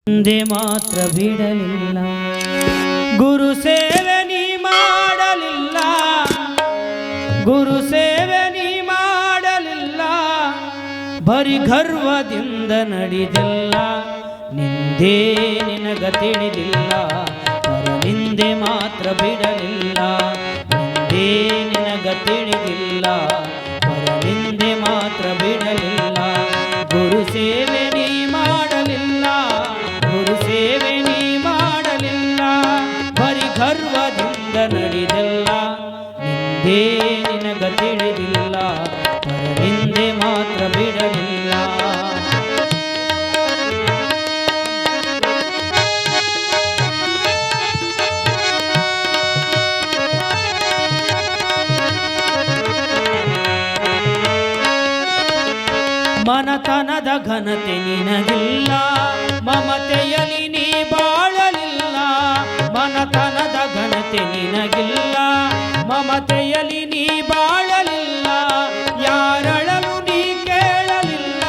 ಹಿಂದೆ ಮಾತ್ರ ಬಿಡಲಿಲ್ಲ. ಗುರು ಸೇವೆ ನೀ ಮಾಡಲಿಲ್ಲ, ಗುರು ಸೇವೆ ನೀ ಮಾಡಲಿಲ್ಲ, ಬರಿ ಗರ್ವದಿಂದ ನಡೆದಿಲ್ಲ. ನಿಂದೆ ನಿನಗ ತಿಳಿದಿಲ್ಲ, ಪರ ನಿಂದೆ ಮಾತ್ರ ಬಿಡಲಿಲ್ಲ. ನಿಂದೆ ನಿನಗ ತಿಳಿದಿಲ್ಲ, ಪರ ನಿಂದೆ ಮಾತ್ರ ಬಿಡಲಿಲ್ಲ. ಗುರು ಸೇವೆ ನೀ ಮಾಡಲಿಲ್ಲ, ಗುರು ಸೇವೆ ನೀ ಮಾಡಲಿಲ್ಲ, ಬರಿ ಗರ್ವದಿಂದ ನಡೆದಿಲ್ಲ. ನಿಂದೆ ನಿನಗ ತಿಳಿದಿಲ್ಲ, ಪರ ನಿಂದೆ ಮಾತ್ರ ಬಿಡಲಿಲ್ಲ. ಮನತನದ ಘನತೆ ನಿನಗಿಲ್ಲ, ಮಮತೆಯಲಿ ನೀ ಬಾಳಲಿಲ್ಲ. ಮನತನದ ಘನತೆ ನಿನಗಿಲ್ಲ, ಮಮತೆಯಲಿ ನೀ ಬಾಳಲಿಲ್ಲ. ಯಾರಳಲು ನೀ ಕೇಳಲಿಲ್ಲ,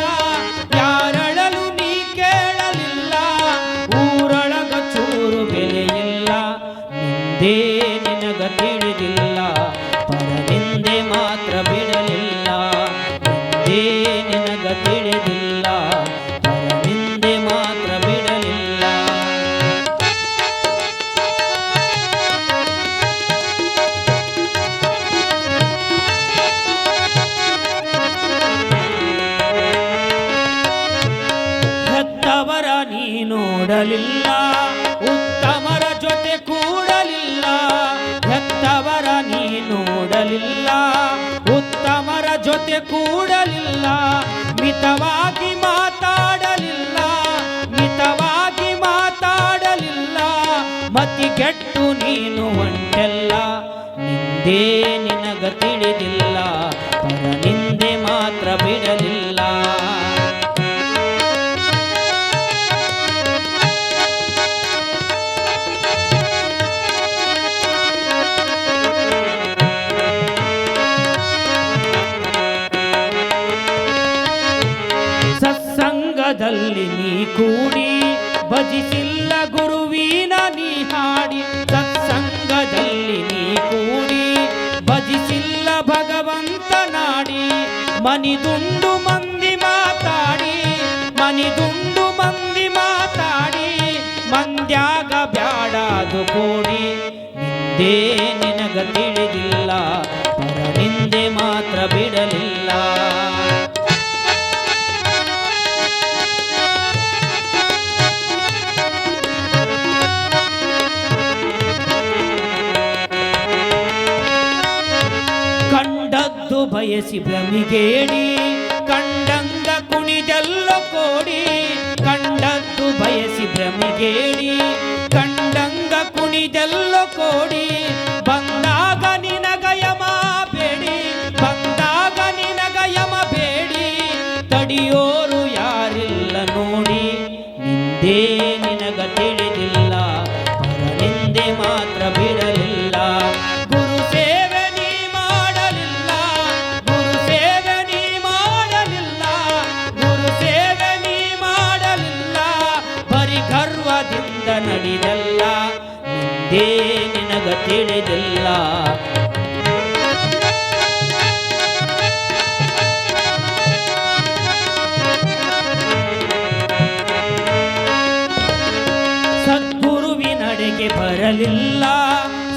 ಯಾರಳಲು ನೀ ಕೇಳಲಿಲ್ಲ. ಊರೊಳಗ ಚೂರು ಬೆಲೆಯಿಲ್ಲ, ನಿಂದೇ ನಿನಗ ತಿಳಿದಿಲ್ಲ, ಪರ ನಿಂದೆ ಮಾತ್ರ ಬಿಡಲಿಲ್ಲ. ನಿಂದೇ ನಿನಗ ತಿಳಿದಿಲ್ಲ, ಪರ ನಿಂದೆ ಮಾತ್ರ ಬಿಡಲಿಲ್ಲ. ಹೆತ್ತವರ ನೀ ನೋಡಲಿಲ್ಲ, ಉತ್ತಮರ ಜೊತೆ ಕೂಡಲಿಲ್ಲ. ಹೆತ್ತವರ ನೀ ನೋಡಲಿಲ್ಲ, ಉತ್ತಮರ ಜೊತೆ ಕೂಡಲಿಲ್ಲ. ಮಿತವಾಗಿ ಮಾತಾಡಲಿಲ್ಲ, ಮಿತವಾಗಿ ಮಾತಾಡಲಿಲ್ಲ. ಮತಿಗೆಟ್ಟು ನೀನು ಹೊಂಟೆಲ್ಲ, ನಿಂದೇ ನಿನಗ ತಿಳಿದಿಲ್ಲ, ಪರ ನಿಂದೆ ಮಾತ್ರ ಬಿಡಲಿಲ್ಲ. ಸತ್ಸಂಗದಲ್ಲಿ ನೀ ಕೂಡಿ ಭಜಿಸಿಲ್ಲ ಗುರುವಿನ ನೀ ಹಾಡಿ. ಸತ್ಸಂಗದಲ್ಲಿ ನೀ ಕೂಡಿ ಭಜಿಸಿಲ್ಲ ಭಗವಂತ ನಾಡಿ. ಮನಿದುಂಡು ಮಂದಿ ಮಾತಾಡಿ, ಮನಿದುಂಡು ಮಂದಿ ಮಾತಾಡಿ. ಮಂದ್ಯಾಗ ಬ್ಯಾಡಾದು ಕೂಡಿ, ನಿಂದೇ ನಿನಗ ತಿಳಿದಿಲ್ಲ, ಪರ ನಿಂದೆ ಮಾತ್ರ ಬಿಡಲಿಲ್ಲ. ಕಂಡದ್ದು ಬಯಸಿ ಭ್ರಮಿಗೇಡಿ, ಕಂಡಂಗ ಕುಣಿದೆಲ್ಲ ಕೋಡಿ. ಕಂಡದ್ದು ಬಯಸಿ ಭ್ರಮಿಗೇಡಿ, ಕಂಡಂಗ ಕುಣಿದೆಲ್ಲ ಕೋಡಿ. ಬಂದಾಗ ನಿನಗಯಮ ಬೇಡಿ, ಬಂದಾಗ ನಿನಗಯಮ ಬೇಡಿ. ತಡಿಯೋರು ಯಾರಿಲ್ಲ ನೋಡಿ, ನಿಂದೇ ನಿನಗ ತಿಳಿದಿಲ್ಲ, ಪರ ನಿಂದೆ ಮಾತ್ರ ಬಿಡಲಿಲ್ಲ. ಗುರು ಸೇವೆ ನೀ ಮಾಡಲಿಲ್ಲ, ಗುರು ಸೇವೆ ನೀ ಮಾಡಲಿಲ್ಲ, ಗುರು ಸೇವೆ ನೀ ಮಾಡಲಿಲ್ಲ, ಬರಿ ಗರ್ವದಿಂದ ನಡೆದಲ್ಲ. ನಿಂದೇ ನಿನಗ ತಿಳಿದಿಲ್ಲ. ಸದ್ಗುರುವಿನಡೆಗೆ ಬರಲಿಲ್ಲ,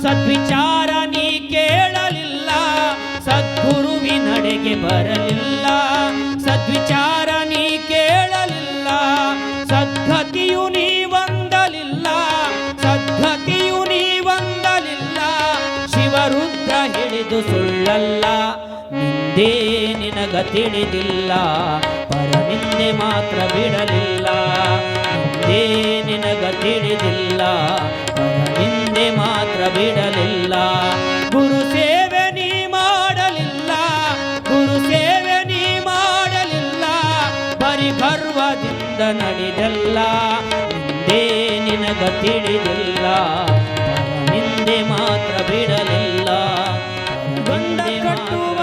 ಸದ್ವಿಚಾರ ನೀ ಕೇಳಲಿಲ್ಲ. ಸದ್ಗುರುವಿನಡೆಗೆ ಬರಲಿಲ್ಲ, ಸದ್ವಿಚಾರ ನೀ ಕೇಳಲಿಲ್ಲ. ಸದ್ಗತಿಯು ನೀ ವಂದಲಿಲ್ಲ, ಸದ್ಗತಿಯು ನೀ ವಂದಲಿಲ್ಲ. ಶಿವರುದ್ರ ಹಿಡಿದು ಸುಳ್ಳಲ್ಲ, ನಿಂದೇ ನಿನಗ ತಿಳಿದಿಲ್ಲ, ಪರ ನಿಂದೆ ಮಾತ್ರ ಬಿಡಲಿಲ್ಲ. ನಿಂದೇ ನಿನಗ ತಿಳಿದಿಲ್ಲ, ಪರ ನಿಂದೆ ಮಾತ್ರ ಬಿಡಲಿಲ್ಲ. ಗುರು ಸೇವೆ ನೀ ಮಾಡಲಿಲ್ಲ, ಗುರು ಸೇವೆ ನೀ ಮಾಡಲಿಲ್ಲ, ಬರಿ ಗರ್ವದಿಂದ ನಡೆದಲ್ಲ. ನಿಂದೇ ನಿನಗ ತಿಳಿದಿಲ್ಲ, ಪರ ನಿಂದೆ ಮಾತ್ರ ಬಿಡಲಿಲ್ಲ. ಗಂಡ ಕಟ್ಟುವ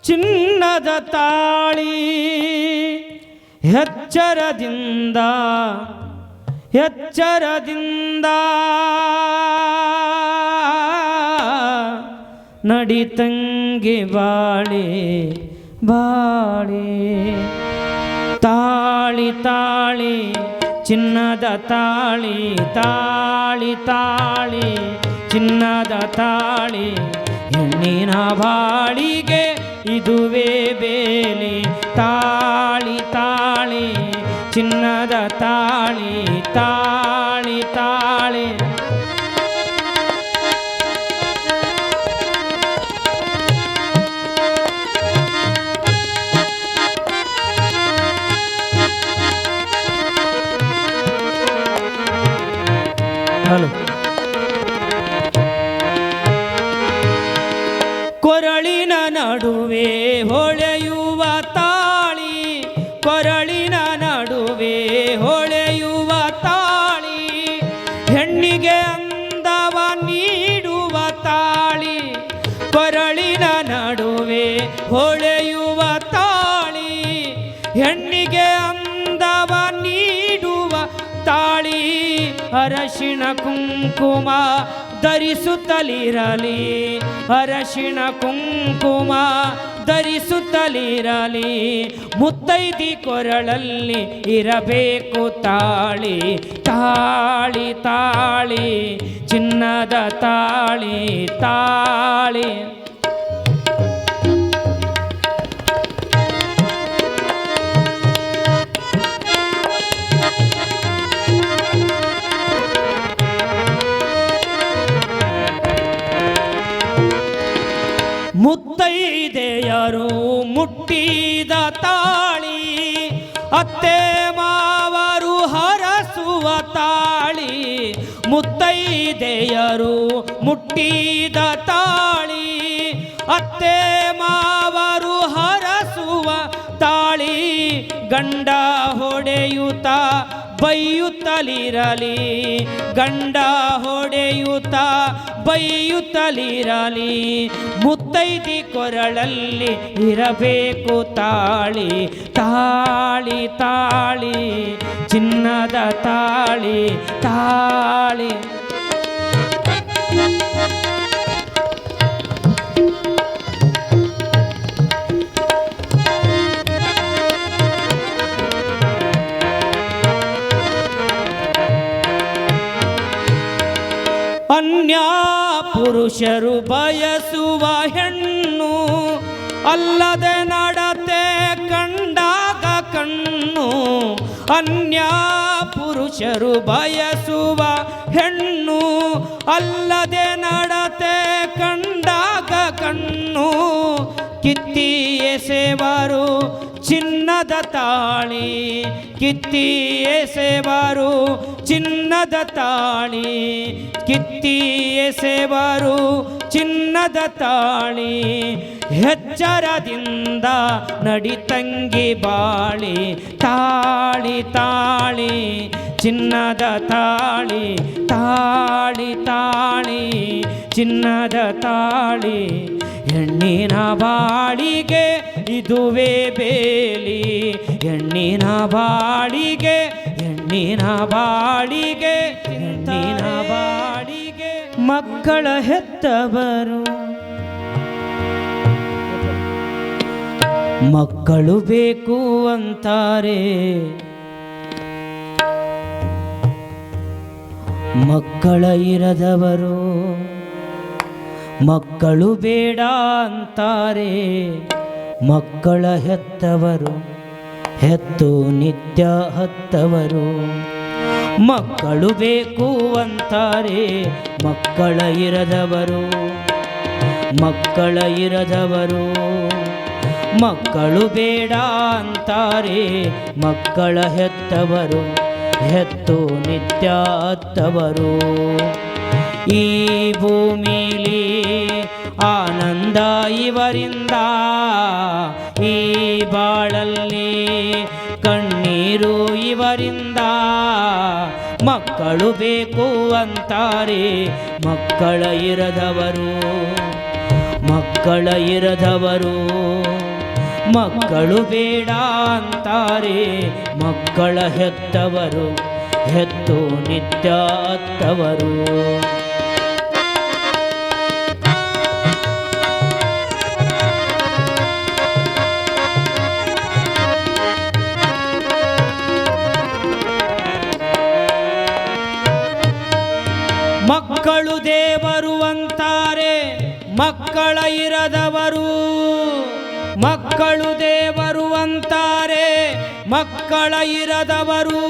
ಚಿನ್ನದ ತಾಳಿ ಎಚ್ಚರದಿಂದ ಎಚ್ಚರದಿಂದ ನಡಿತಂಗಿ ಬಾಳೆ ಬಾಳೆ ತಾಳಿ ತಾಳಿ ಚಿನ್ನದ ತಾಳಿ ತಾಳಿ ತಾಳಿ ಚಿನ್ನದ ತಾಳಿ ಹೆಣ್ಣಿನ ಬಾಳಿಗೆ ಇದುವೇ ಬೇಲಿ ತಾಳಿ ತಾಳಿ ಚಿನ್ನದ ತಾಳಿ ತಾಳಿ ತಾಳಿ ಹಲೋ ಕೊರಳಿನ ನಡುವೆ ಹೊಳೆಯುವ ತಾಳಿ ಕೊರಳಿನ ನಡುವೆ ಹೊಳೆಯುವ ತಾಳಿ ಹೆಣ್ಣಿಗೆ ಅಂದವ ನೀಡುವ ತಾಳಿ ಕೊರಳಿನ ನಡುವೆ ಹೊಳೆಯುವ ತಾಳಿ ಹೆಣ್ಣಿಗೆ ಅಂದವ ನೀಡುವ ತಾಳಿ ಅರಶಿಣ ಕುಂಕುಮ ಧರಿಸುತ್ತಲಿರಲಿ ಅರಶಿಣ ಕುಂಕುಮ ಧರಿಸುತ್ತಲಿರಲಿ ಮುತ್ತೈದಿ ಕೊರಳಲ್ಲಿ ಇರಬೇಕು ತಾಳಿ ತಾಳಿ ತಾಳಿ ಚಿನ್ನದ ತಾಳಿ ತಾಳಿ ಮುತ್ತೈದೆಯರು ಮುಟ್ಟಿದ ತಾಳಿ ಅತ್ತೆ ಮಾವರು ಹರಸುವ ತಾಳಿ ಮುತ್ತೈದೆಯರು ಮುಟ್ಟಿದ ತಾಳಿ ಅತ್ತೆ ಮಾವರು ಹರಸುವ ತಾಳಿ ಗಂಡ ಹೊಡೆಯುತ್ತ ಬೈಯುತ್ತಲಿರಲಿ ಗಂಡ ಹೊಡೆಯುತ್ತ ಬೈಯುತ್ತಲಿರಲಿ ಮುತ್ತೈದಿ ಕೊರಳಲ್ಲಿ ಇರಬೇಕು ತಾಳಿ ತಾಳಿ ತಾಳಿ ಚಿನ್ನದ ತಾಳಿ ತಾಳಿ ಅನ್ಯ ಪುರುಷರು ಬಯಸುವ ಹೆಣ್ಣು ಅಲ್ಲದೆ ನಡತೆ ಕಂಡಾಗ ಕಣ್ಣು ಅನ್ಯ ಪುರುಷರು ಬಯಸುವ ಹೆಣ್ಣು ಅಲ್ಲದೆ ನಡತೆ ಕಂಡಾಗ ಕಣ್ಣು ಕಿತ್ತಿ ಎಸೆವರು ಚಿನ್ನದ ತಾಳಿ ಕಿತ್ತಿ ಎಸೆವರು ಚಿನ್ನದ ತಾಳಿ ಕಿತ್ತಿ ಎಸೆವರು ಚಿನ್ನದ ತಾಳಿ ಎಚ್ಚರದಿಂದ ನಡಿತಂಗಿ ಬಾಳಿ ತಾಳಿ ತಾಳಿ ಚಿನ್ನದ ತಾಳಿ ತಾಳಿ ತಾಳಿ ಚಿನ್ನದ ತಾಳಿ ಹೆಣ್ಣಿನ ಬಾಳಿಗೆ ಇದುವೇ ಬೇಲಿ ಹೆಣ್ಣಿನ ಬಾಳಿಗೆ ಹೆಣ್ಣಿನ ಬಾಳಿಗೆ ಹೆಣ್ಣಿನ ಬಾಳಿಗೆ ಮಕ್ಕಳ ಹೆತ್ತವರು ಮಕ್ಕಳು ಬೇಕು ಅಂತಾರೆ ಮಕ್ಕಳ ಇರದವರು ಮಕ್ಕಳು ಬೇಡ ಅಂತಾರೆ ಮಕ್ಕಳ ಹೆತ್ತವರು ಹೆತ್ತು ನಿತ್ಯ ಹತ್ತವರು ಮಕ್ಕಳು ಬೇಕು ಅಂತಾರೆ ಮಕ್ಕಳ ಇರದವರು ಮಕ್ಕಳ ಇರದವರು ಮಕ್ಕಳು ಬೇಡ ಅಂತಾರೆ ಮಕ್ಕಳ ಹೆತ್ತವರು ಹೆತ್ತು ನಿತ್ಯ ಹತ್ತವರು ಈ ಭೂಮಿಲಿ ಆನಂದ ಇವರಿಂದ ಈ ಬಾಳಲ್ಲಿ ಕಣ್ಣೀರು ಇವರಿಂದ ಮಕ್ಕಳು ಬೇಕು ಅಂತಾರೆ ಮಕ್ಕಳ ಇರದವರು ಮಕ್ಕಳ ಇರದವರು ಮಕ್ಕಳು ಬೇಡ ಅಂತಾರೆ ಮಕ್ಕಳ ಹೆತ್ತವರು, ಹೆತ್ತು ನಿತ್ಯ ಅತ್ತವರು. ಮಕ್ಕಳು ದೇವರು ಅಂತಾರೆ ಮಕ್ಕಳ ಇರದವರು, ಮಕ್ಕಳು ದೇವರು ಅಂತಾರೆ ಮಕ್ಕಳ ಇರದವರು.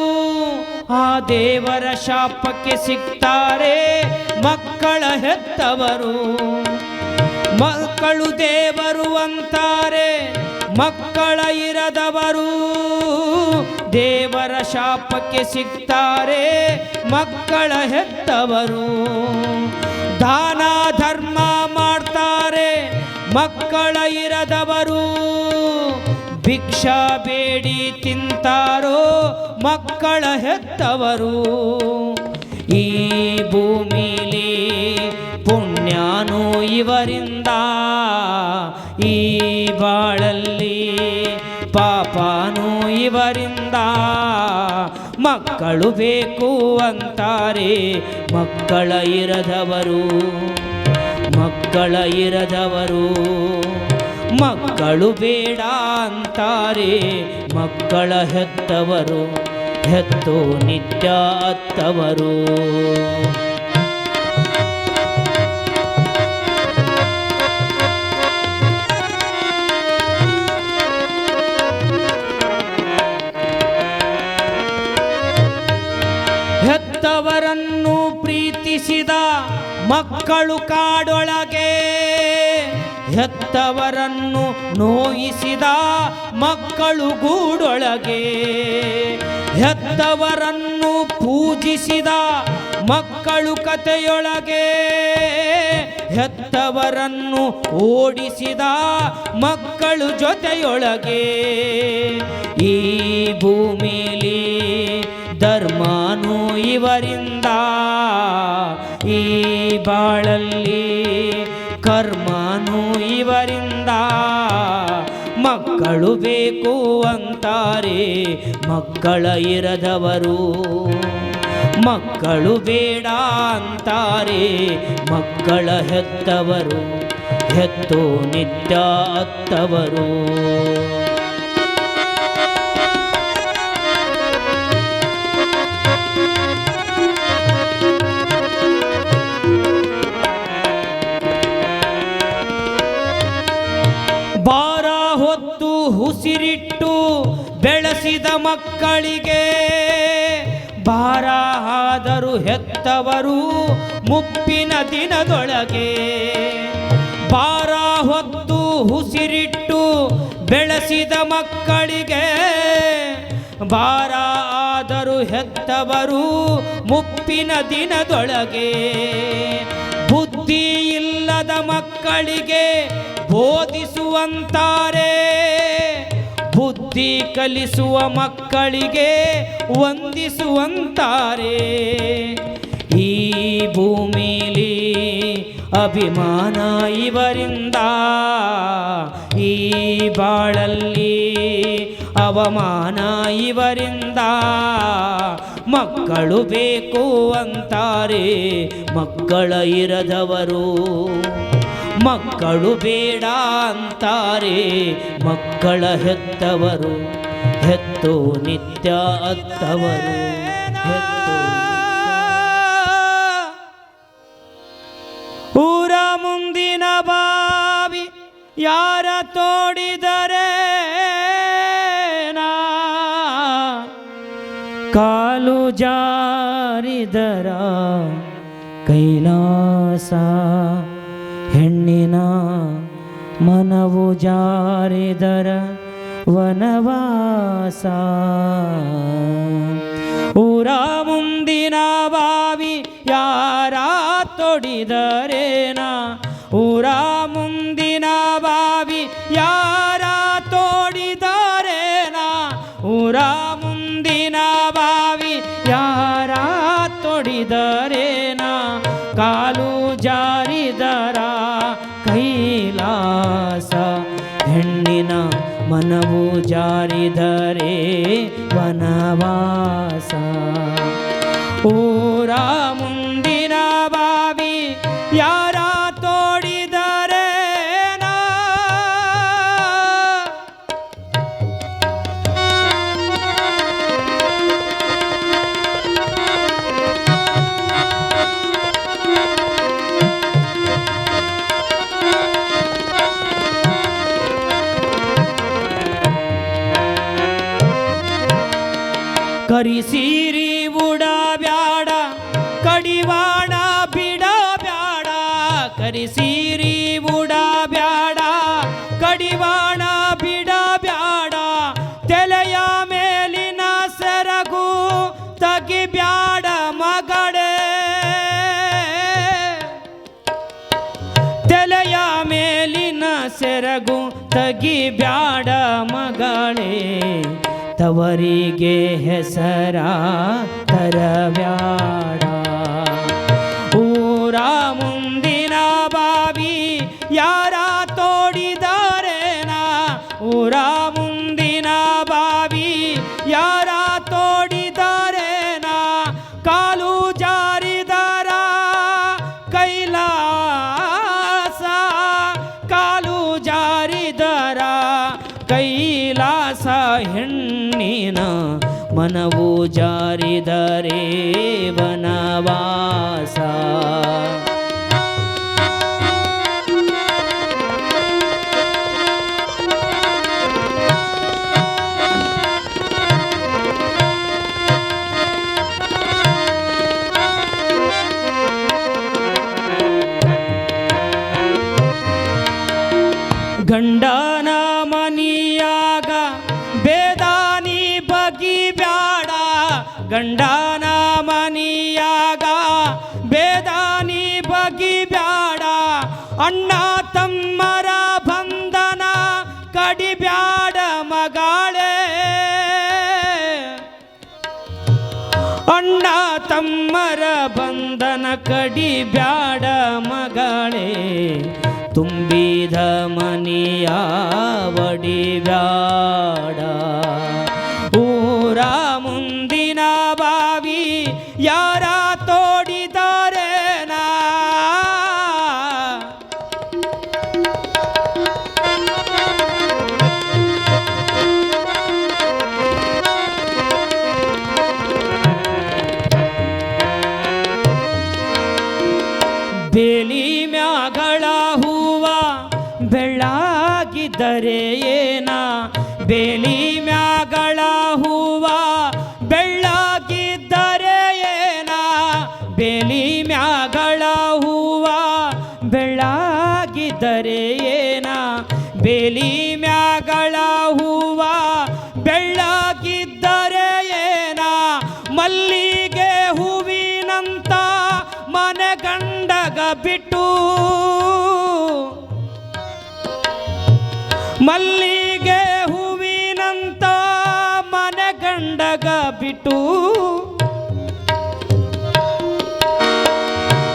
ಆ ದೇವರ ಶಾಪಕ್ಕೆ ಸಿಗ್ತಾರೆ ಮಕ್ಕಳ ಹೆತ್ತವರು. ಮಕ್ಕಳು ದೇವರು ಅಂತಾರೆ ಮಕ್ಕಳ ಇರದವರು, ದೇವರ ಶಾಪಕ್ಕೆ ಸಿಗ್ತಾರೆ ಮಕ್ಕಳ ಹೆತ್ತವರು. ದಾನ ಧರ್ಮ ಮಾಡ್ತಾರೆ ಮಕ್ಕಳ ಇರದವರು, ಭಿಕ್ಷಾ ಬೇಡಿ ತಿಂತಾರೋ ಮಕ್ಕಳ ಹೆತ್ತವರು. ಈ ಭೂಮಿಲಿ ಪುಣ್ಯಾನು ಇವರಿಂದ, ಈ ಬಾಳಲ್ಲಿ ಪಾಪನೂ ಇವರಿಂದ. ಮಕ್ಕಳು ಬೇಕು ಅಂತಾರೆ ಮಕ್ಕಳ ಇರದವರು, ಮಕ್ಕಳ ಇರದವರು. ಮಕ್ಕಳು ಬೇಡ ಅಂತಾರೆ ಮಕ್ಕಳ ಹೆತ್ತವರು, ಹೆತ್ತು ನಿತ್ಯ ಅತ್ತವರು. ಹೆತ್ತವರನ್ನು ಪ್ರೀತಿಸಿದ ಮಕ್ಕಳು ಕಾಡೊಳಗೆ, ಹೆತ್ತವರನ್ನು ನೋಯಿಸಿದ ಮಕ್ಕಳು ಗೂಡೊಳಗೆ. ಹೆತ್ತವರನ್ನು ಪೂಜಿಸಿದ ಮಕ್ಕಳು ಕತೆಯೊಳಗೆ, ಹೆತ್ತವರನ್ನು ಓಡಿಸಿದ ಮಕ್ಕಳು ಜೊತೆಯೊಳಗೆ. ಈ ಭೂಮಿಲಿ ಧರ್ಮಾನು ಇವರಿಂದ, ಈ ಬಾಳಲ್ಲಿ ಕರ್ಮನು ಇವರಿಂದ. ಮಕ್ಕಳು ಬೇಕು ಅಂತಾರೆ ಮಕ್ಕಳ ಇರದವರು, ಮಕ್ಕಳು ಬೇಡ ಅಂತಾರೆ ಮಕ್ಕಳ ಹೆತ್ತವರು, ಹೆತ್ತು ನಿತ್ಯ ಅತ್ತವರು. ಭಾರ ಹೊತ್ತು ಉಸಿರಿಟ್ಟು ಬೆಳೆಸಿದ ಮಕ್ಕಳಿಗೆ, ಭಾರ ಆದರೂ ಹೆತ್ತವರು ಮುಪ್ಪಿನ ದಿನದೊಳಗೆ. ಭಾರ ಹೊತ್ತು ಉಸಿರಿಟ್ಟು ಬೆಳೆಸಿದ ಮಕ್ಕಳಿಗೆ, ಭಾರ ಆದರೂ ಹೆತ್ತವರು ಮುಪ್ಪಿನ ದಿನದೊಳಗೆ. ಬುದ್ಧಿ ಇಲ್ಲದ ಮಕ್ಕಳಿಗೆ ಬೋಧಿಸುವಂತಾರೆ, ಬುದ್ಧಿ ಕಲಿಸುವ ಮಕ್ಕಳಿಗೆ ವಂದಿಸುವಂತಾರೆ. ಈ ಭೂಮಿಲಿ ಅಭಿಮಾನ ಇವರಿಂದ, ಈ ಬಾಳಲ್ಲಿ ಅವಮಾನ ಇವರಿಂದ. ಮಕ್ಕಳು ಬೇಕು ಅಂತಾರೆ ಮಕ್ಕಳ ಇರದವರು, ಮಕ್ಕಳು ಬೇಡ ಅಂತಾರೆ ಮಕ್ಕಳ ಹೆತ್ತವರು, ಹೆತ್ತು ನಿತ್ಯ ಅತ್ತವರು. ಊರ ಮುಂದಿನ ಬಾವಿ ಯಾರ ತೋಡಿದರೆ ಕಾಲು ಜಾರಿದರ ಕೈಲಾಸ, ಹೆಣ್ಣಿನ ಮನವು ಜಾರಿದರ ವನವಾಸ. ಊರ ಮುಂದಿನ ಬಾವಿ ಯಾರ ತೋಡಿದರೇನ, ಊರ ಮುಂದಿನ ಬಾವಿ ಯಾರ ತೋಡಿದರೇನ, ಊರ ಮುಂದಿನ ಬಾವಿ ಯಾರ ತೋಡಿದರೇನ ಕಾಲು ಜಾರಿದರ ಕೈಲಾಸ, ಹೆಣ್ಣಿನ ಮನವು ಜಾರಿದರೆ ವನವಾಸ. ಊರ ಮುಂದಿನ ಬಾವಿ ಯಾರ ತೋಡಿದರೆ ಕರಿಸೀರಿ ಉಡಬ್ಯಾಡ ಕಡಿವಾಣ ಬಿಡಬ್ಯಾಡ. ಕರಿಸೀರಿ ಉಡಬ್ಯಾಡ ಕಡಿವಾಣ ಬಿಡಬ್ಯಾಡ. ತಲೆಯ ಮೇಲಿನ ಸೆರಗು ತಗಿಬ್ಯಾಡ ಮಗಳೇ. ತಲೆಯ ಮೇಲಿನ ಸೆರಗು ತಗಿಬ್ಯಾಡ ಮಗಳೇ. ತವರಿಗೆ ಹೆಸರ ತರಬ್ಯಾಡ. ಊರ ಮುಂದಿನ ಬಾವಿ ಯಾರ ತೋಡಿದರೇನ. ಊರ ಮುಂದಿನ ಬಾವಿ ಯಾರ ತೋಡಿದರೇನ. ಕಾಲು ಜಾರಿದರ ಕೈಲಾಸ. ಕಾಲು ಜಾರಿದರ ಕೈಲಾಸ. ಹೆಣ್ಣಿನ ಮನವು ಜಾರಿದರೆ ವನವಾಸ. ಗಂಡನ ಮನಿಯಾಗ ಬೇದಾನಿ ಬಗಿಬ್ಯಾಡ. ಗಂಡನ ಮನಿಯಾಗ ಬೇದಾನಿ ಬಗಿಬ್ಯಾಡ. ಅಣ್ಣ ತಮ್ಮರ ಬಂಧನ ಕಡಿಬ್ಯಾಡ ಮಗಳೇ. ಅಣ್ಣ ತಮ್ಮರ ಬಂಧನ ಕಡಿಬ್ಯಾಡ ಮಗಳೇ. ತುಂಬಿದ ಮನಿಯ ಒಡಿಬ್ಯಾಡ. ಊರ ಮುಂದಿನ ಬಾವಿ ಯಾರ ತೋಡಿದರೇನ. ಬೇಲಿ ಮ್ಯಾಗಳ ಹೂವ ಬೆಳ್ಳಾಗಿದ್ದರೆ ಏನ. ಬೇಲಿ ಮ್ಯಾಗಳ ಹೂವ ಬೆಳ್ಳಾಗಿದ್ದರೆ ಏನ. ಬೇಲಿ ಮ್ಯಾಗಳ ಹೂವ ಬೆಳ್ಳಾಗಿದ್ದರೆ ಏನ. ಬೇಲಿ ಮ್ಯಾಗಳ ಹೂವ ಬೆಳ್ಳಾಗಿದ್ದರೆ ಏನ. ಮಲ್ಲಿಗೆ ಹೂವಿನಂತ ಮನೆ ಗಂಡಗ ಬಿಟ್ಟು. ಮಲ್ಲಿಗೆ ಹೂವಿನಂತ ಮನೆ ಗಂಡಗ ಬಿಟ್ಟು.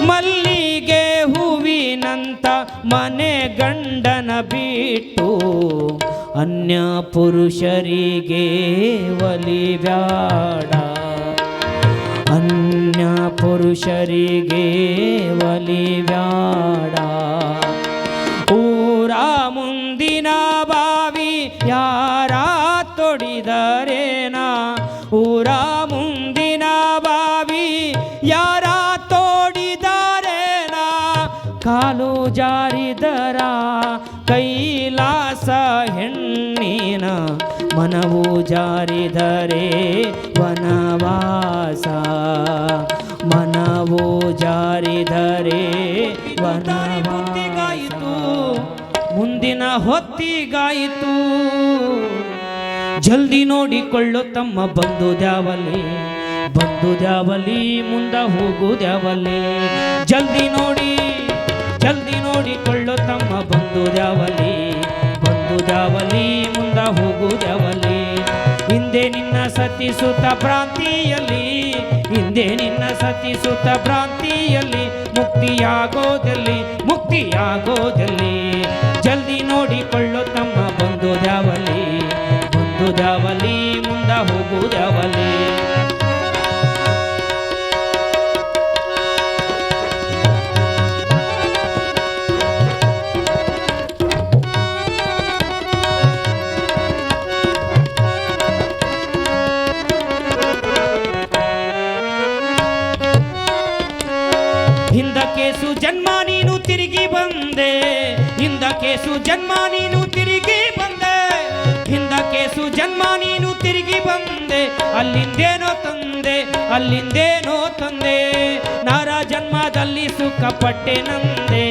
ಮಲ್ಲಿಗೆ ಹೂವಿನಂತ ಮನೆ ಗಂಡನ ಬಿಟ್ಟು. ಅನ್ಯ ಪುರುಷರಿಗೆ ಒಲಿಬ್ಯಾಡ. ಅನ್ಯ ಪುರುಷರಿಗೆ ಒಲಿಬ್ಯಾಡ. ಊರ ಮುಂದಿನ ಬಾವಿ ಯಾರ ತೋಡಿದರೇನ. ಊರ ಮುಂದಿನ ಬಾವಿ ಯಾರ ತೋಡಿದರೇನ. ಕಾಲು ಜಾರಿದರ ಕೈಲಾಸ. ಹೆಣ್ಣಿನ ಮನವು ಜಾರಿದರೆ ವನವಾಸ. ಮನವು ಜಾರಿದರೆ ವನವಾಸ. ಮುಂದಿನ ಹೊತ್ತಿಗಾಯಿತು. ಜಲ್ದಿ ನೋಡಿಕೊಳ್ಳು ತಮ್ಮ ಬಂದು ದ್ಯಾವಲಿ. ಬಂದು ದ್ಯಾವಲಿ ಮುಂದ ಹೋಗುದ್ಯಾವಲಿ. ಜಲ್ದಿ ನೋಡಿಕೊಳ್ಳು ತಮ್ಮ ಬಂದು ದ್ಯಾವಲಿ. ಬಂದು ದ್ಯಾವಲಿ ಮುಂದ ಹೋಗುದ್ಯಾವಲಿ. ಹಿಂದೆ ನಿನ್ನ ಸತಿಸುತ್ತ ಭ್ರಾಂತಿಯಲ್ಲಿ. ಹಿಂದೆ ನಿನ್ನ ಸತಿಸುತ್ತ ಭ್ರಾಂತಿಯಲ್ಲಿ. ಮುಕ್ತಿಯಾಗೋದಲ್ಲಿ ಮುಕ್ತಿಯಾಗೋದಲ್ಲಿ. ಜಲ್ದಿ ನೋಡಿಕೊಳ್ಳು ತಮ್ಮ ಬಂದು ದ್ಯಾವಲಿ. ಬಂದುದ್ಯಾವಲಿ ಮುಂದ ಹೋಗುದ್ಯಾವಲಿ. ಹಿಂದಕ್ಕೇಸು ಜನ್ಮ ನೀನು ತಿರುಗಿ ಬಂದೆ, ಹಿಂದಕ್ಕೇಸು ಜನ್ಮ ನೀನು ತಿರುಗಿ ಬಂದೆ, ಹಿಂದಕ್ಕೇಸು ಜನ್ಮ ನೀನು ತಿರುಗಿ ಬಂದೆ. ಅಲ್ಲಿಂದೇನೋ ತಂದೆ, ಅಲ್ಲಿಂದೇನೋ ತಂದೆ. ನರ ಜನ್ಮದಲ್ಲಿ ಸುಖ ಪಟ್ಟೆ ನಂದೆ,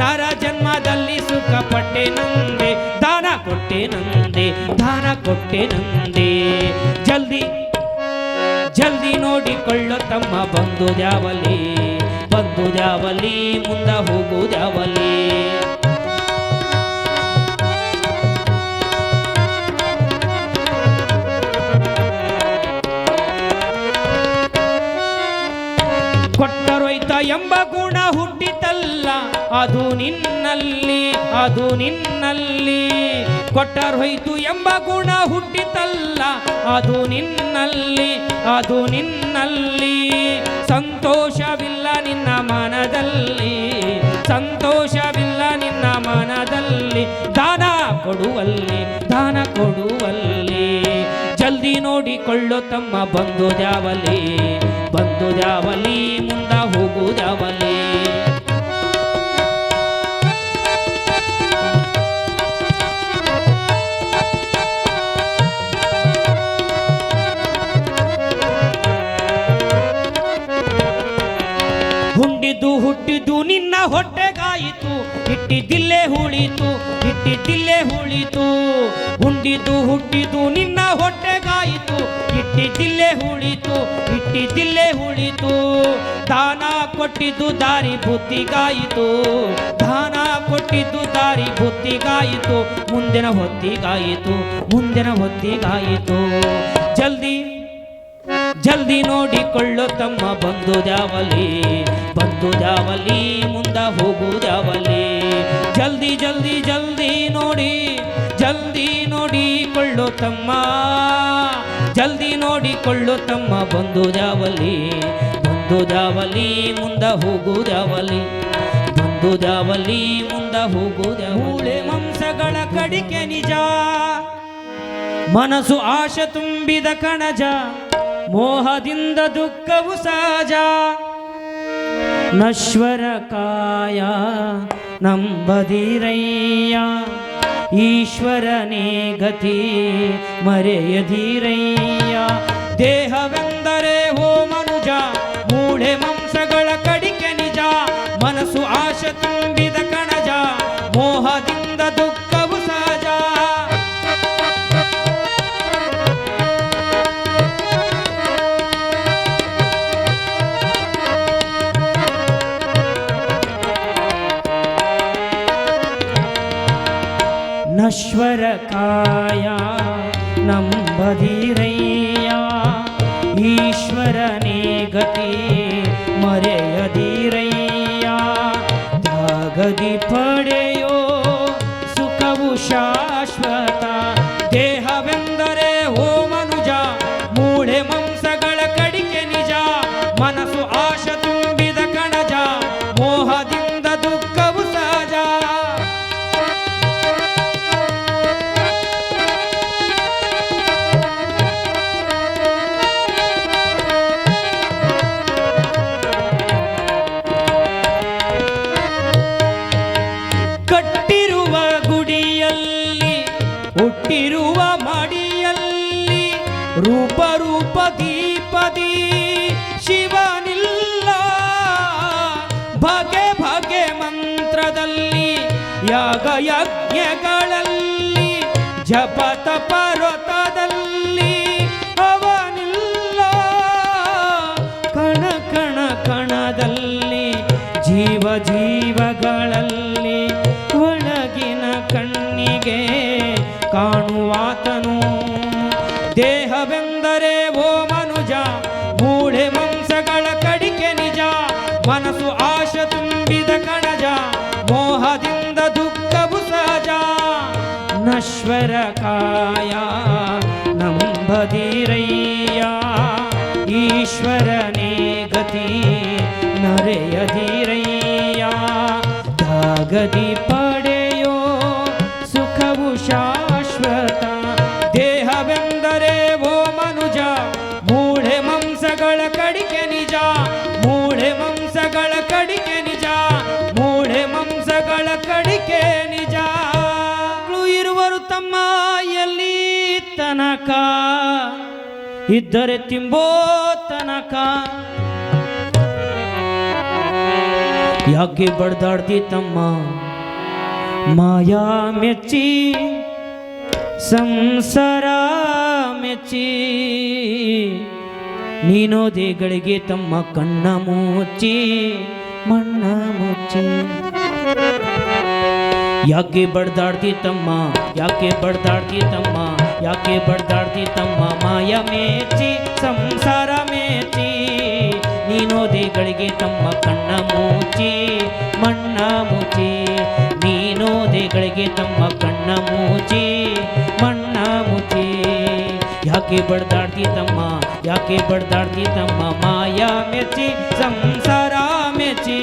ನರ ಜನ್ಮದಲ್ಲಿ ಸುಖ ಪಟ್ಟೆ ನಂದೆ. ದಾನ ಕೊಟ್ಟೆ ನಂದೆ, ದಾನ ಕೊಟ್ಟೆ ನಂದೆ. ಜಲ್ದಿ ಜಲ್ದಿ ನೋಡಿಕೊಳ್ಳೋ ತಮ್ಮ ಬಂದುದ್ಯಾವಲಿ, ಬಂದುದ್ಯಾವಲಿ ಮುಂದ ಹೋಗುದ್ಯಾವಲಿ. ಕೊಟ್ಟರೊಯ್ತ ಎಂಬ ಗುಣ ಹುಟ್ಟಿತಲ್ಲ ಅದು ನಿನ್ನಲ್ಲಿ, ಅದು ನಿನ್ನಲ್ಲಿ. ಕೊಟ್ಟರೊಯ್ತು ಎಂಬ ಗುಣ ಹುಟ್ಟಿತಲ್ಲ ಅದು ನಿನ್ನಲ್ಲಿ, ಅದು ನಿನ್ನಲ್ಲಿ. ಸಂತೋಷವಿಲ್ಲ ನಿನ್ನ ಮನದಲ್ಲಿ, ಸಂತೋಷವಿಲ್ಲ ನಿನ್ನ ಮನದಲ್ಲಿ. ದಾನ ಕೊಡುವಲ್ಲಿ, ದಾನ ಕೊಡುವಲ್ಲಿ. ಜಲ್ದಿ ನೋಡಿಕೊಳ್ಳೋ ತಮ್ಮ ಬಂದುದ್ಯಾವಲಿ, ಬಂದುದ್ಯಾವಲಿ ಮುಂದ ಹೋಗುದ್ಯಾವಲಿ. ಹುಟ್ಟಿದ್ದು ಹುಟ್ಟಿದ್ದು ನಿನ್ನ ಹೊಟ್ಟೆಗಾಯಿತು, ಹಿಟ್ಟಿದ್ದಿಲ್ಲೇ ಉಳಿತು, ಹಿಟ್ಟಿದ್ದಿಲ್ಲೇ ಉಳಿತು. ಹುಟ್ಟಿದ್ದು ಹುಟ್ಟಿದ್ದು ನಿನ್ನ ಹೊಟ್ಟೆಗಾಯಿತು, ಹಿಟ್ಟಿದ್ದಿಲ್ಲೇ ಉಳಿತು, ಹಿಟ್ಟಿದ್ದಿಲ್ಲೇ ಉಳಿತು. ದಾನ ಕೊಟ್ಟಿದ್ದು ದಾರಿ ಬುದ್ಧಿಗಾಯಿತು, ದಾನ ಕೊಟ್ಟಿದ್ದು ದಾರಿ ಬುದ್ಧಿಗಾಯಿತು. ಮುಂದಿನ ಹೊತ್ತಿಗಾಯಿತು, ಮುಂದಿನ ಹೊತ್ತಿಗಾಯಿತು. ಜಲ್ದಿ ಜಲ್ದಿ ನೋಡಿಕೊಳ್ಳೋ ತಮ್ಮ ಬಂದುದ್ಯಾವಲಿ, ಬಂದುದ್ಯಾವಲಿ ಮುಂದ ಹೋಗುದ್ಯಾವಲಿ. ಜಲ್ದಿ ಜಲ್ದಿ ಜಲ್ದಿ ನೋಡಿ, ಜಲ್ದಿ ನೋಡಿಕೊಳ್ಳೋ ತಮ್ಮ, ಜಲ್ದಿ ನೋಡಿಕೊಳ್ಳೋ ತಮ್ಮ ಬಂದುದ್ಯಾವಲಿ, ಬಂದುದ್ಯಾವಲಿ ಮುಂದ ಹೋಗುದ್ಯಾವಲಿ, ಬಂದುದ್ಯಾವಲಿ ಮುಂದ ಹೋಗುದ್ಯಾವಲಿ. ಮೂಳೆ ಮಾಂಸಗಳ ಕಡಿಕೆ ನಿಜ, ಮನಸ್ಸು ಆಶೆ ತುಂಬಿದ ಕಣಜ, ಮೋಹದಿಂದ ದುಃಖವು ಸಹಜ. ನಶ್ವರ ಕಾಯ ನಂಬದಿರಯ್ಯ, ಈಶ್ವರನೇ ಗತಿ ಮರೆಯದಿರಯ್ಯ. ದೇಹವೆಂದರೆ ಹೋ ಮನುಜ, ಮೂಳೆ ಮಾಂಸಗಳ ಕಡಿಕೆ ನಿಜ. ಮನಸ್ಸು ಆಶೆ ತುಂಬಿದ ಕಣಜ, ಮೋಹದಿಂದ ದುಃಖವು ಸಹಜ. ನಶ್ವರ ಕಾಯ ನಂಬದಿರಯ್ಯ, ಈಶ್ವರನೇ ಗತಿ ಮರೆಯದಿರಯ್ಯ. ತ್ಯಾಗದಿ ಪಡೆಯೋ ಸುಖವು ಶಾಶ್ವತ. ದೇಹವೆಂದರೆ ಹೋ ಮನುಜ, ಮೂಳೆ ಮಾಂಸಗಳ ಕಡಿಕೆ ನಿಜ. ಮನಸ್ಸು ಆಶೆ ತುಂಬಿದ ಕಣಜ, ಮೋಹದಿಂದ ದುಃಖವು ಸಹಜ. ಕಟ್ಟಿರುವ ಗುಡಿಯಲ್ಲಿ, ಹುಟ್ಟಿರುವ ಮಡಿಯಲ್ಲಿ, ರೂಪ ರೂಪ ದೀಪದಿ ಶಿವನಿಲ್ಲ. ಬಗೆ ಬಗೆ ಮಂತ್ರದಲ್ಲಿ, ಯಾಗ ಯಜ್ಞಗಳಲ್ಲಿ, ಜಪ ತಪ ವ್ರತದಲ್ಲಿ ಅವನಿಲ್ಲ. ಕಣ ಕಣ ಕಣದಲ್ಲಿ, ಜೀವ ಜೀವಗಳಲ್ಲಿ, ಒಳಗಿನ ಕಣ್ಣಿಗೆ ಕಾಣುವಾತನು. ದೇಹವೆಂದರೆ ಓ ಮನುಜ, ಮೂಳೆ ಮಾಂಸಗಳ ಕಡಿಕೆ ನಿಜ. ಮನಸ್ಸು ಆಶೆ ತುಂಬಿದ ಕಣಜ, ಮೋಹದಿಂದ ದುಃಖವು ಸಹಜ. ನಶ್ವರ ಕಾಯ ನಂಬದಿರಯ್ಯ ಈಶ್ವರನೇ ಗತಿ ನರೆಯದಿರಯ್ಯ ತ್ಯಾಗದಿ ಪಡೆಯೋ ಸುಖವು ಶಾಶ್ವತ ದೇಹವೆಂದರೆ ಓ ಮನುಜ ಮೂಳೆ ಮಾಂಸಗಳ ಕಡಿಕೆ ನಿಜ ಮೂಳೆ ಮಾಂಸಗಳ ಕಡಿಕೆ ನಿಜ ಮೂಳೆ ಮಾಂಸಗಳ ಕಡಿಕೆ ನಿಜ ಇರುವರು ತಮ್ಮ ಎಲ್ಲಿ ತನಕ ಇದ್ದರೆ ತಿಂಬೋ ತನಕ ಯಾಕೆ ಬಡ್ದಾಡ್ತಿ ತಮ್ಮ ಮಾಯಾ ಮೆಚ್ಚಿ ಸಂಸಾರ ಮೆಚ್ಚಿ ನೀನೋದಿಗಳಿಗೆ ತಮ್ಮ ಕಣ್ಣ ಮುಚ್ಚಿ ಮಣ್ಣ ಮುಚ್ಚಿ ಯಾಕೆ ಬಡ್ದಾಡ್ತಿ ತಮ್ಮ ಯಾಕೆ ಬಡ್ದಾಡ್ತಿ ತಮ್ಮ ಯಾಕೆ ಬಡ್ದಾಡ್ತಿ ತಮ್ಮ ಮಾಯ ಮೇಚಿ ಸಂಸಾರ ಮೇಚಿ ನೀನೋದಿಗಳಿಗೆ ತಮ್ಮ ಕಣ್ಣ ಮುಚ್ಚಿ ಮಣ್ಣ ಮುಚ್ಚಿ ನೀನೋದಿಗಳಿಗೆ ತಮ್ಮ ಕಣ್ಣ ಮುಚ್ಚಿ ಮಣ್ಣ ಮುಚ್ಚಿ ಯಾಕೆ ಬಡ್ದಾಡ್ತಿ ತಮ್ಮ ಯಾಕೆ ಬಡ್ದಾಡ್ತಿ ತಮ್ಮ ಮಾಯ ಮೆಚ್ಚಿ ಸಂಸಾರ ಮೆಚ್ಚಿ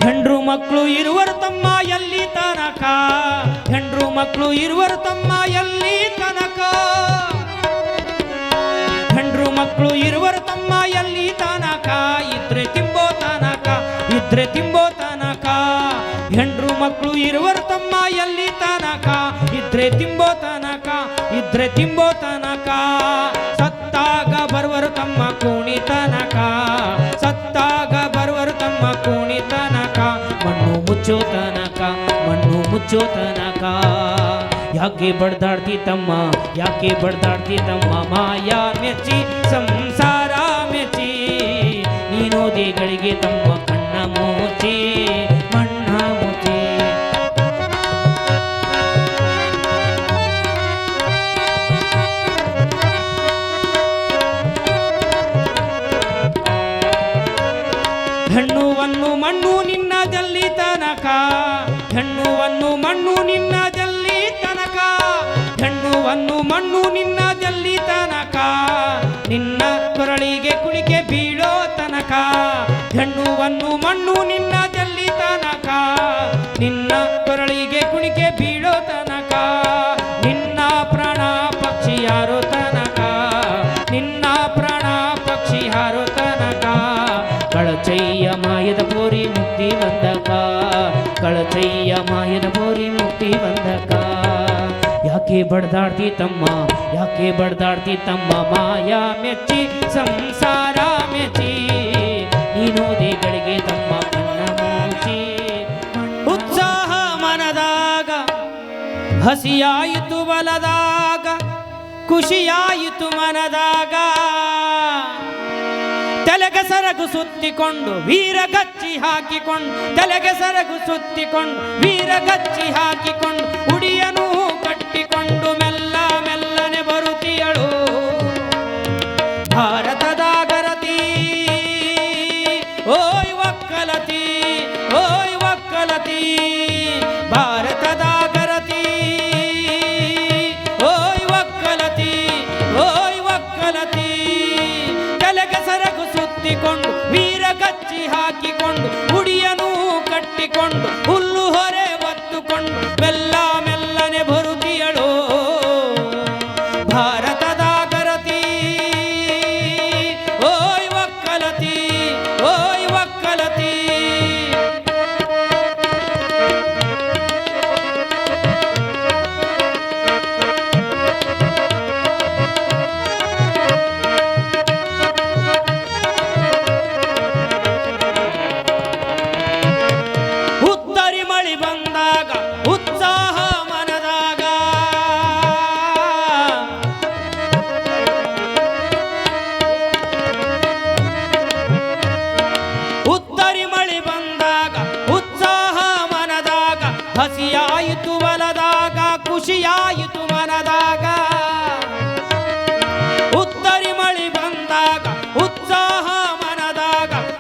ಹೆಂಡ್ರು ಮಕ್ಕಳು ಇರುವರು ತಮ್ಮ ಎಲ್ಲಿ ತನಕ ಹೆಂಡ್ರು ಮಕ್ಕಳು ಇರುವರು ತಮ್ಮ ಎಲ್ಲಿ ತನಕ ಹೆಂಡ್ರು ಮಕ್ಕಳು ಇರುವರು ತಮ್ಮ ಎಲ್ಲಿ ತನಕ ಇದ್ರೆ ತಿಂಬೋ ತನಕ ಇದ್ರೆ ತಿಂಬೋ ತನಕ ಹೆಂಡ್ರು ಮಕ್ಕಳು ಇರುವರು ತಮ್ಮ ಎಲ್ಲಿ ತನಕ ಇದ್ರೆ ತಿಂಬೋ ತನಕ ಇದ್ರೆ ತಿಂಬೋ ತನಕ ಸತ್ತಾಗ ಬರುವರು ತಮ್ಮ ಕೋಣಿ ತನಕ ಸತ್ತಾಗ ಬರುವರು ತಮ್ಮ ಕೋಣಿ ತನಕ ಮಣ್ಣು ಮುಚ್ಚೋ ತನಕ ಮಣ್ಣು ಮುಚ್ಚೋ ತನಕ ಯಾಕೆ ಬಡ್ದಾಡ್ತಿ ತಮ್ಮ ಯಾಕೆ ಬಡ್ದಾಡ್ತಿ ತಮ್ಮ ಮಾಯಾ ಮೆಚ್ಚಿ ಸಂಸಾರ ಮೆಚ್ಚಿ ನೀನೋದಿಗಳಿಗೆ ತಮ್ಮ ಕಣ್ಣ ಮುಚ್ಚಿ ಮಣ್ಣ ಮುಚ್ಚಿ ಹೆಣ್ಣುವನ್ನು ಮಣ್ಣು ನಿನ್ನದಲ್ಲಿ ತನಕ ಹೆಣ್ಣುವನ್ನು ಮಣ್ಣು ನಿನ್ನದಲ್ಲಿ ತನಕ ಹೆಣ್ಣುವನ್ನು ಮಣ್ಣು ನಿನ್ನದಲ್ಲಿ ತನಕ ನಿನ್ನ ಕೊರಳಿಗೆ ಕುಳಿಕೆ ಬೀಳೋ ತನಕ ಹೆಣ್ಣುವನ್ನು ಮಣ್ಣು ನಿನ್ನದಲ್ಲಿ ತನಕ ನಿನ್ನ ಕೊರಳಿಗೆ ಕುಳಿಕೆ ಬೀಳೋ ತನಕ ನಿನ್ನ ಪ್ರಾಣ ಪಕ್ಷಿ ಯಾರೋ ತನಕ ನಿನ್ನ ಪ್ರಾಣ ಪಕ್ಷಿ ಹಾರೋ ತನಕ ಕಳಚಯ್ಯ ಮಾಯದ ಪೋರಿ ಮುಕ್ತಿ ಬಂದಕ ಕಳಚಯ್ಯ ಮಾಯದ ಪೋರಿ ಮುಕ್ತಿ ಬಂದಕ ಯಾಕೆ ಬಡ್ದಾಡ್ತಿ ತಮ್ಮ ಯಾಕೆ ಬಡ್ದಾಡ್ತಿ ತಮ್ಮ ಮಾಯಾ ಮೆಚ್ಚಿ ಸಂಸಾರ ಮೆಚ್ಚಿ ನೀನೋದಿಗಳಿಗೆ ತಮ್ಮ ಕಣ್ಣ ಮುಚ್ಚಿ ಉತ್ಸಾಹ ಮನದಾಗ ಹಸಿಯಾಯಿತು ಬಲದಾಗ ಖುಷಿಯಾಯಿತು ಮನದಾಗ ತಲೆಗೆ ಸರಗು ಸುತ್ತಿಕೊಂಡು ವೀರ ಗಚ್ಚಿ ಹಾಕಿಕೊಂಡು ತಲೆಗೆ ಸರಗು ಸುತ್ತಿಕೊಂಡು ವೀರ ಗಚ್ಚಿ ಹಾಕಿಕೊಂಡು ಉಡಿಯನು ಕಟ್ಟಿಕೊಂಡು ಮೆಲ್ಲ ಮೆಲ್ಲನೆ ಬರುತ್ತಿಯಳು ಭಾರತದ ಗರತಿ ಓಯ್ ಒಕ್ಕಲತಿ ಓಯ್ ಒಕ್ಕಲತಿ ಭಾರತದ ಗರತಿ ಓಯ್ ಒಕ್ಕಲತಿ ಓಯ್ ಒಕ್ಕಲತಿ ತಲೆಗೆ ಸರಗು ಸುತ್ತಿಕೊಂಡು ವೀರ ಗಚ್ಚಿ ಹಾಕಿಕೊಂಡು ಉಡಿಯನು ಕಟ್ಟಿಕೊಂಡು ಹುಲ್ಲು ಹೊರೆ ಒತ್ತುಕೊಂಡು ಮೆಲ್ಲ ಮೆಲ್ಲನೆ ಬರುತ್ತಿಯಳು ಭಾರತದ ಗರತಿ ಓಯ್ ಒಕ್ಕಲತಿ ಓಯ್ ಒಕ್ಕಲತಿ ಉತ್ತರಿ ಮಳಿ ಬಂದಾಗ ಉತ್ಸಾಹ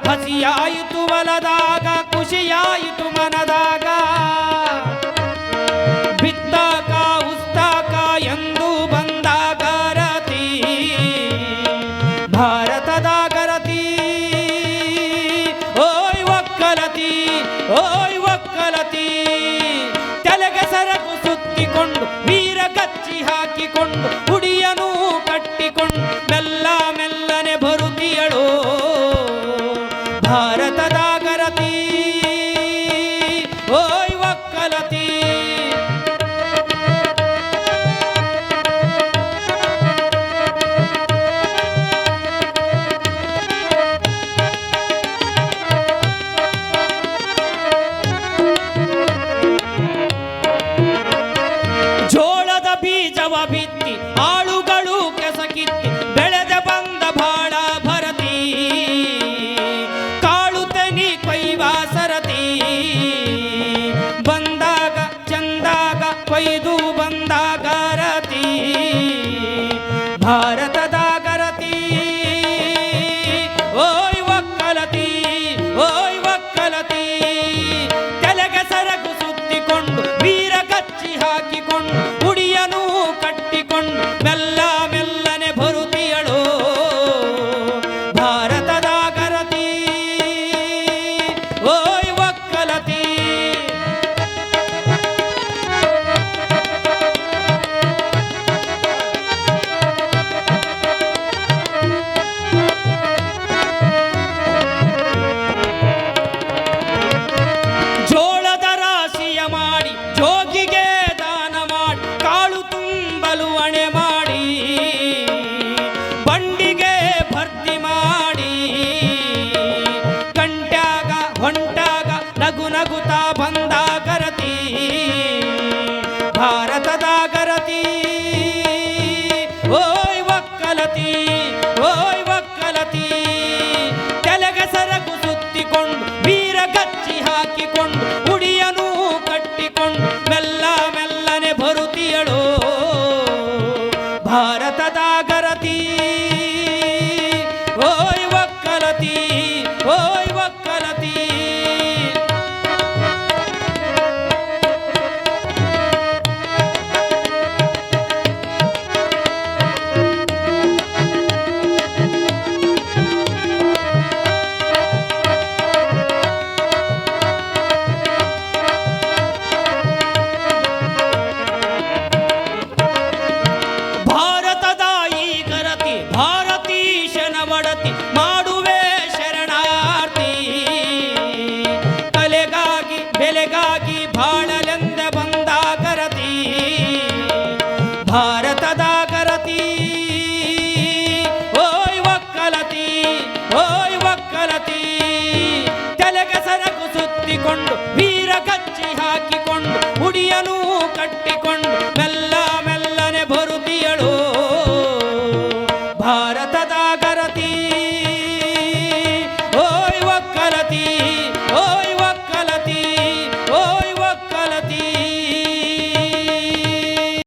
ಹಸಿಯಾಯಿತು ಹೊಲದಾಗ ಖುಷಿಯಾಯಿತು ಮನದಾಗ ಬಿತ್ತಾಕ ಉಸ್ತಾಕ ಎಂದು ಬಂದಾಗರತಿ ಭಾರತದ ಗರತಿ ಓಯ್ ಒಕ್ಕಲತಿ ಓಯ್ ಒಕ್ಕಲತಿ ತಲೆಗೆ ಸರಕು ಸುತ್ತಿಕೊಂಡು ವೀರ ಕಚ್ಚಿ ಹಾಕಿಕೊಂಡು ಹುಡಿಯನು ಕಟ್ಟಿಕೊಂಡು ಮೆಲ್ಲ ಮೆಲ್ಲನೆ ಬರುತ್ತಿಯಳು ಭಾರತದ ಗರತಿ ಓಯ್ ಒಕ್ಕಲತಿ ಜೋಳದ ಬೀಜವ ಬಿತ್ತಿ ಆಳುಗಳು ಕೆಸಕಿತ್ತಿ ಬೆಳೆದ ಬಂದ ಬಾಳ ಭರತಿ ಕಾಳು ತೆನಿ ಕೊಯ್ವ ಸರತಿ ಬಂದಾಗ ಚಂದಾಗ ಕೊಯ್ದು ಬಂದಾಗ ರತಿ ಭಾರತದ ಗರತಿ ಓಯ್ ಒಕ್ಕಲತಿ ಓಯ್ ಒಕ್ಕಲತಿ ತಲೆಗೆ ಸರಕು ಸುತ್ತಿಕೊಂಡು ವೀರ ಕಚ್ಚಿ ಹಾಕಿಕೊಂಡು ಹುಡಿಯನು ಕಟ್ಟಿಕೊಂಡು ಮೆಲ್ಲ ಮೆಲ್ಲನೆ ಬರುತ್ತಿಯಳು ಭಾರತದ ಗರತಿ ಓಯ್ ಒಕ್ಕಲತಿ ಜೋಳದ ರಾಶಿಯ ಮಾಡಿ ಜೋಗಿಗೆ ದಾನ ಮಾಡಿ ಕಾಳು ತುಂಬಲು ಅಣೆ ಮಾಡಿ ಬಂಡಿಗೆ ಭರ್ತಿ ಮಾಡಿ ಕಂಟ್ಯಾಗ ಹೊಂಟಾಗ ನಗು ನಗುತ್ತಾ ಬಂದ ಗರತಿ ಭಾರತದ ಗರತಿ ಓಯ್ ಒಕ್ಕಲತಿ ಓಯ್ ಒಕ್ಕಲತಿ ತಲೆಗೆ ಸರಕು ಸುತ್ತಿಕೊಂಡು ವೀರ ಗಚ್ಚಿ ಹಾಕಿಕೊಂಡು ಹುಡಿಯನು ಕಟ್ಟಿಕೊಂಡು ಮೆಲ್ಲ ಮೆಲ್ಲನೆ ಬರುತ್ತಿಯಳು ಭಾರತದ ಗರತಿ ಓಯ್ ಒಕ್ಕಲತಿ ಓಯ್ ಒಕ್ಕಲತಿ ಭಾರತದ ಈ ಗರತಿ ಭಾರತೀಶನ ಒಡತಿ ಮಾಡುವೆ ಶರಣಾರ್ಥಿ ಕಲೆಗಾಗಿ ಬೆಲೆಗಾಗಿ ಬಾಳಲೆಂದ ಬಂದ ಗರತಿ ಭಾರತದ ಗರತಿ ಓಯ್ ಒಕ್ಕಲತಿ ಓಯ್ ಒಕ್ಕಲತಿ ತಲೆಗೆ ಸರಕು ಸುತ್ತಿಕೊಂಡು ವೀರ ಕಚ್ಚಿ ಹಾಕಿಕೊಂಡು ಹುಡಿಯನು ಕಟ್ಟಿಕೊಂಡು